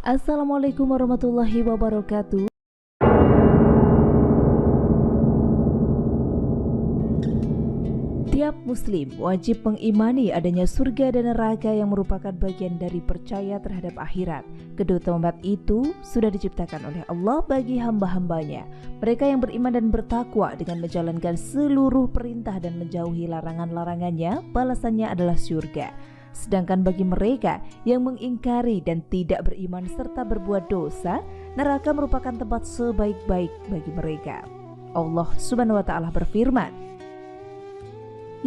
Assalamualaikum warahmatullahi wabarakatuh. Tiap muslim wajib mengimani adanya surga dan neraka yang merupakan bagian dari percaya terhadap akhirat. Kedua tempat itu sudah diciptakan oleh Allah bagi hamba-hambanya. Mereka yang beriman dan bertakwa dengan menjalankan seluruh perintah dan menjauhi larangan-larangannya, balasannya adalah surga. Sedangkan bagi mereka yang mengingkari dan tidak beriman serta berbuat dosa, neraka merupakan tempat sebaik-baik bagi mereka. Allah Subhanahu wa Ta'ala berfirman,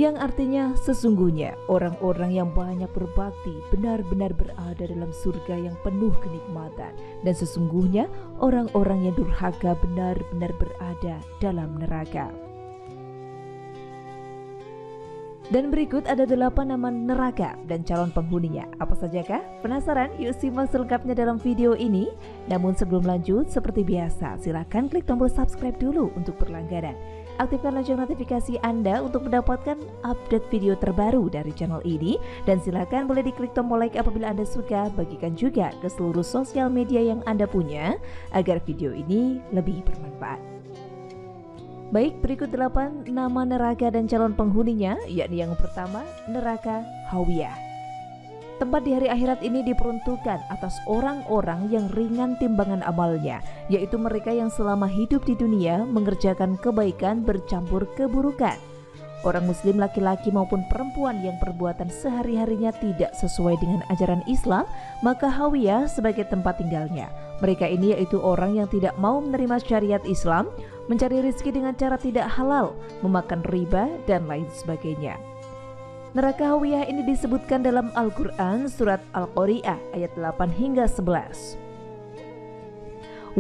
yang artinya sesungguhnya orang-orang yang banyak berbakti benar-benar berada dalam surga yang penuh kenikmatan, dan sesungguhnya orang-orang yang durhaka benar-benar berada dalam neraka. Dan berikut ada 8 nama neraka dan calon penghuninya. Apa sajakah? Penasaran? Yuk simak selengkapnya dalam video ini. Namun sebelum lanjut, seperti biasa, silakan klik tombol subscribe dulu untuk berlangganan. Aktifkan lonceng notifikasi Anda untuk mendapatkan update video terbaru dari channel ini. Dan silakan boleh diklik tombol like apabila Anda suka. Bagikan juga ke seluruh sosial media yang Anda punya agar video ini lebih bermanfaat. Baik, berikut 8 nama neraka dan calon penghuninya, yakni yang pertama, neraka Hawiyah. Tempat di hari akhirat ini diperuntukkan atas orang-orang yang ringan timbangan amalnya, yaitu mereka yang selama hidup di dunia mengerjakan kebaikan bercampur keburukan. Orang muslim laki-laki maupun perempuan yang perbuatan sehari-harinya tidak sesuai dengan ajaran Islam, maka Hawiyah sebagai tempat tinggalnya. Mereka ini yaitu orang yang tidak mau menerima syariat Islam, mencari rezeki dengan cara tidak halal, memakan riba, dan lain sebagainya. Neraka Hawiyah ini disebutkan dalam Al-Quran surat Al-Qari'ah ayat 8 hingga 11.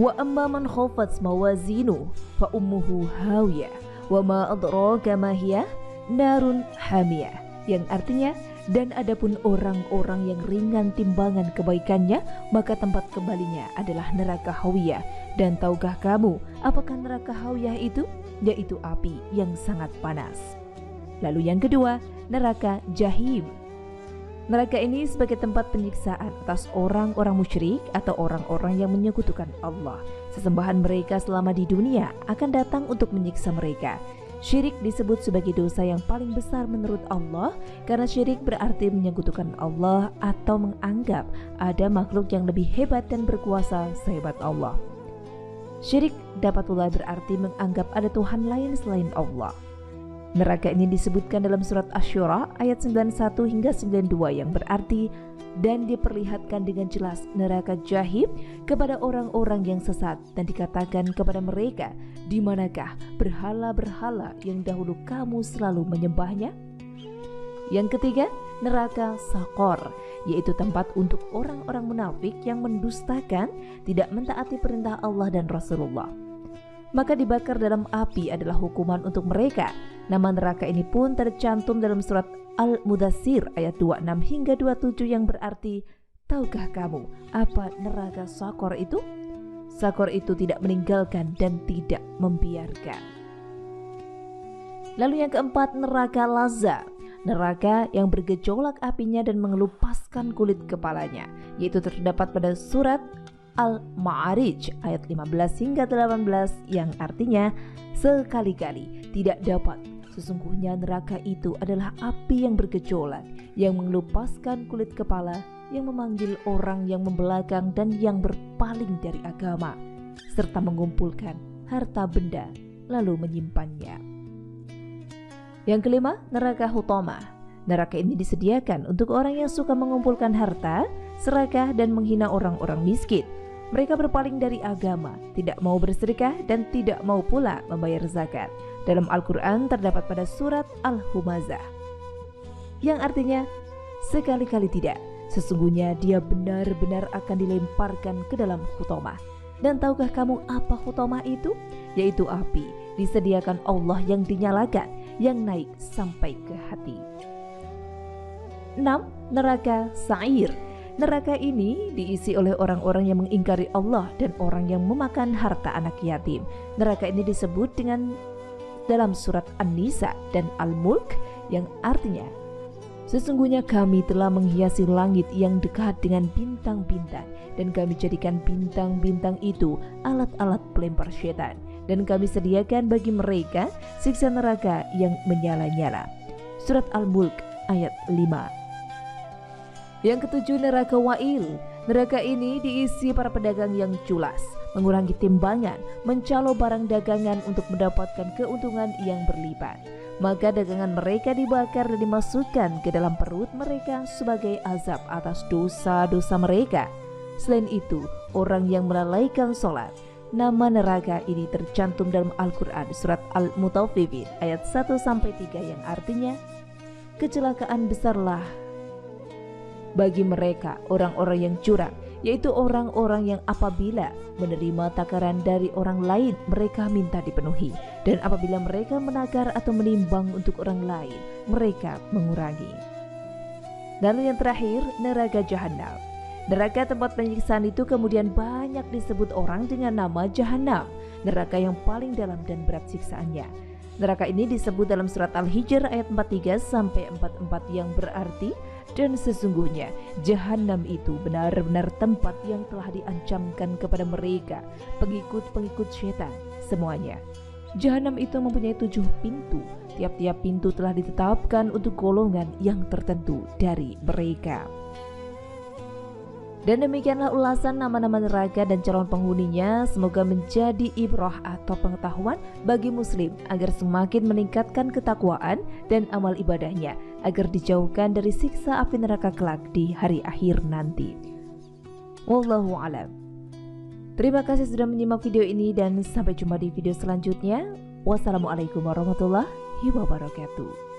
Wa amma man khafat mawazinu fa ummuhu hawiyah wa ma adraka ma hiya narun hamiyah, yang artinya, dan adapun orang-orang yang ringan timbangan kebaikannya, maka tempat kembalinya adalah neraka Hawiyah. Dan tahukah kamu apakah neraka Hawiyah itu? Yaitu api yang sangat panas. Lalu yang kedua, neraka Jahim. Neraka ini sebagai tempat penyiksaan atas orang-orang musyrik atau orang-orang yang menyekutukan Allah. Sesembahan mereka selama di dunia akan datang untuk menyiksa mereka. Syirik disebut sebagai dosa yang paling besar menurut Allah, karena syirik berarti menyekutukan Allah atau menganggap ada makhluk yang lebih hebat dan berkuasa sehebat Allah. Syirik dapat pula berarti menganggap ada Tuhan lain selain Allah. Neraka ini disebutkan dalam surat Asy-Syura ayat 91 hingga 92 yang berarti, dan diperlihatkan dengan jelas neraka Jahim kepada orang-orang yang sesat, dan dikatakan kepada mereka, di manakah berhala-berhala yang dahulu kamu selalu menyembahnya? Yang ketiga, neraka Sakor, yaitu tempat untuk orang-orang munafik yang mendustakan, tidak mentaati perintah Allah dan Rasulullah. Maka dibakar dalam api adalah hukuman untuk mereka. Nama neraka ini pun tercantum dalam surat Al-Mudaththir ayat 26 hingga 27 yang berarti, tahukah kamu apa neraka Sakor itu? Sakor itu tidak meninggalkan dan tidak membiarkan. Lalu yang keempat, neraka Lazza. Neraka yang bergejolak apinya dan mengelupaskan kulit kepalanya, yaitu terdapat pada surat Al-Ma'arij ayat 15 hingga 18 yang artinya, sekali-kali tidak dapat. Sesungguhnya neraka itu adalah api yang bergejolak, yang mengelupaskan kulit kepala, yang memanggil orang yang membelakang dan yang berpaling dari agama, serta mengumpulkan harta benda lalu menyimpannya. Yang kelima, neraka Hutamah. Neraka ini disediakan untuk orang yang suka mengumpulkan harta, serakah, dan menghina orang-orang miskin. Mereka berpaling dari agama, tidak mau bersedekah, dan tidak mau pula membayar zakat. Dalam Al-Quran terdapat pada surat Al-Humazah, yang artinya, sekali-kali tidak, sesungguhnya dia benar-benar akan dilemparkan ke dalam Hutamah. Dan tahukah kamu apa Hutamah itu? Yaitu api, disediakan Allah yang dinyalakan, yang naik sampai ke hati. 6. Neraka Sa'ir. Neraka ini diisi oleh orang-orang yang mengingkari Allah dan orang yang memakan harta anak yatim. Neraka ini disebut dengan dalam surat An-Nisa dan Al-Mulk, yang artinya, Sesungguhnya kami telah menghiasi langit yang dekat dengan bintang-bintang, dan kami jadikan bintang-bintang itu alat-alat pelempar setan, dan kami sediakan bagi mereka siksa neraka yang menyala-nyala. Surat Al-Mulk ayat 5. Yang ketujuh, neraka Wa'il. Neraka ini diisi para pedagang yang culas, mengurangi timbangan, mencalo barang dagangan untuk mendapatkan keuntungan yang berlipat. Maka dagangan mereka dibakar dan dimasukkan ke dalam perut mereka sebagai azab atas dosa-dosa mereka. Selain itu, orang yang melalaikan sholat. Nama neraka ini tercantum dalam Al-Quran surat Al-Mutaffifin ayat 1-3 yang artinya, kecelakaan besarlah bagi mereka orang-orang yang curang, yaitu orang-orang yang apabila menerima takaran dari orang lain mereka minta dipenuhi, dan apabila mereka menakar atau menimbang untuk orang lain mereka mengurangi. Lalu yang terakhir, neraka Jahannam. Neraka tempat penyiksaan itu kemudian banyak disebut orang dengan nama Jahannam, neraka yang paling dalam dan berat siksaannya. Neraka ini disebut dalam surat Al-Hijr ayat 43-44 yang berarti, dan sesungguhnya Jahannam itu benar-benar tempat yang telah diancamkan kepada mereka, pengikut-pengikut setan semuanya. Jahannam itu mempunyai 7 pintu. Tiap-tiap pintu telah ditetapkan untuk golongan yang tertentu dari mereka. Dan demikianlah ulasan nama-nama neraka dan calon penghuninya. Semoga menjadi ibrah atau pengetahuan bagi muslim agar semakin meningkatkan ketakwaan dan amal ibadahnya, agar dijauhkan dari siksa api neraka kelak di hari akhir nanti. Wallahu a'lam. Terima kasih sudah menyimak video ini dan sampai jumpa di video selanjutnya. Wassalamualaikum warahmatullahi wabarakatuh.